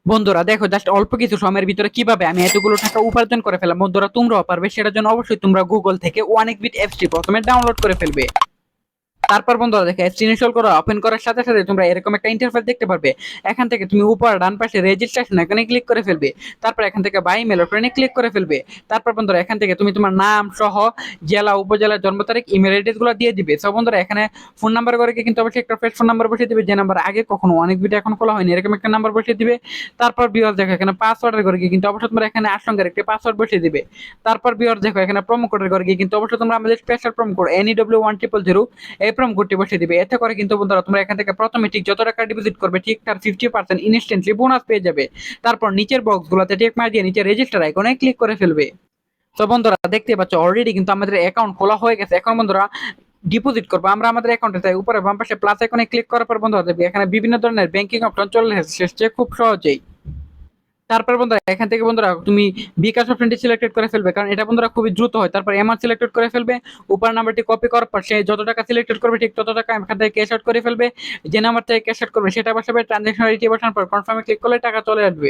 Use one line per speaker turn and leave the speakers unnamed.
বন্ধুরা দেখো জাস্ট অল্প কিছু সময়ের ভিতরে কিভাবে আমি এতগুলো টাকা উপার্জন করে ফেললাম। বন্ধুরা তোমরাও পারবে, সেটার জন্য অবশ্যই তোমরা গুগল থেকে অনেকবিট অ্যাপসটি প্রথমে ডাউনলোড করে ফেলবে। তারপর বন্ধুরা দেখো অ্যাপসটি ইনস্টল করা ওপেন করার সাথে সাথে তোমরা এরকম একটা ইন্টারফেস দেখতে পারবে। এখান থেকে তুমি উপর ডান পাশে রেজিস্ট্রেশন এখানে ক্লিক করে ফেলবে। তারপর এখান থেকে বাই মেল অপশনে ক্লিক করে ফেলবে। তারপর বন্ধুরা এখান থেকে তুমি তোমার নাম সহ জেলা উপজেলা জন্ম তারিখ ইমেল অ্যাড্রেস গুলো দিয়ে দিবে। সো বন্ধুরা এখানে ফোন নাম্বার করে কিন্তু অবশ্যই একটা ফ্রেশ ফোন নাম্বার বসিয়ে দিবে, যে নাম্বার আগে কখনো অনেক ভিডিও এখন খোলা হয়নি এরকম একটা নাম্বার বসিয়ে দিবে। তারপর বিয়ার দেখো এখানে পাসওয়ার্ডের করে কিন্তু অবশ্যই তোমরা এখানে আসঙ্গের একটা পাসওয়ার্ড বসিয়ে দিবে। তারপর বিয়ার দেখো এখানে প্রোমো কোডের করে কিন্তু অবশ্যই তোমরা আমাদের স্পেশাল প্রোমো কোড NEW1000 এই প্রোমো কোডটি বসিয়ে দিবে। এতে করে কিন্তু বন্ধুরা তোমরা এখান থেকে প্রথমে ঠিক যত টাকা ডিপোজিট করবে ঠিক তার 50% ইনস্ট্যান্টলি বোনাস পেয়ে যাবে। তারপর নিচের বক্সগুলোতে টিক মার দিয়ে নিচে রেজিস্টার আইকনে ক্লিক করে ফেলবে। তো বন্ধুরা দেখতে পাচ্ছ অলরেডি কিন্তু আমাদের অ্যাকাউন্ট খোলা হয়ে গেছে। এখন বন্ধুরা ডিপোজিট করবো আমরা আমাদের অ্যাকাউন্টে, তাই উপরে বাম পাশে প্লাস আইকনে ক্লিক করার পর বন্ধুরা দেখবে এখানে বিভিন্ন ধরনের ব্যাংকিং অপশন চলে এসেছে খুব সহজেই। তারপর বন্ধুরা এখান থেকে বন্ধুরা তুমি বিকাশ অপশনটি সিলেক্টেড করে ফেলবে, কারণ এটা বন্ধুরা খুবই দ্রুত হয়। তারপর অ্যামাউন্ট সিলেক্টেড করে ফেলবে। উপর নাম্বারটি কপি করার পর সে যত টাকা সিলেক্টেড করবে ঠিক তত টাকা এখান থেকে ক্যাশ আউট করে ফেলবে। যে নাম্বার থেকে ক্যাশ আউট করবে সেটা বসাবে, ট্রানজাকশন আইডি বসানোর পর কনফার্মে ক্লিক করলে টাকা চলে আসবে।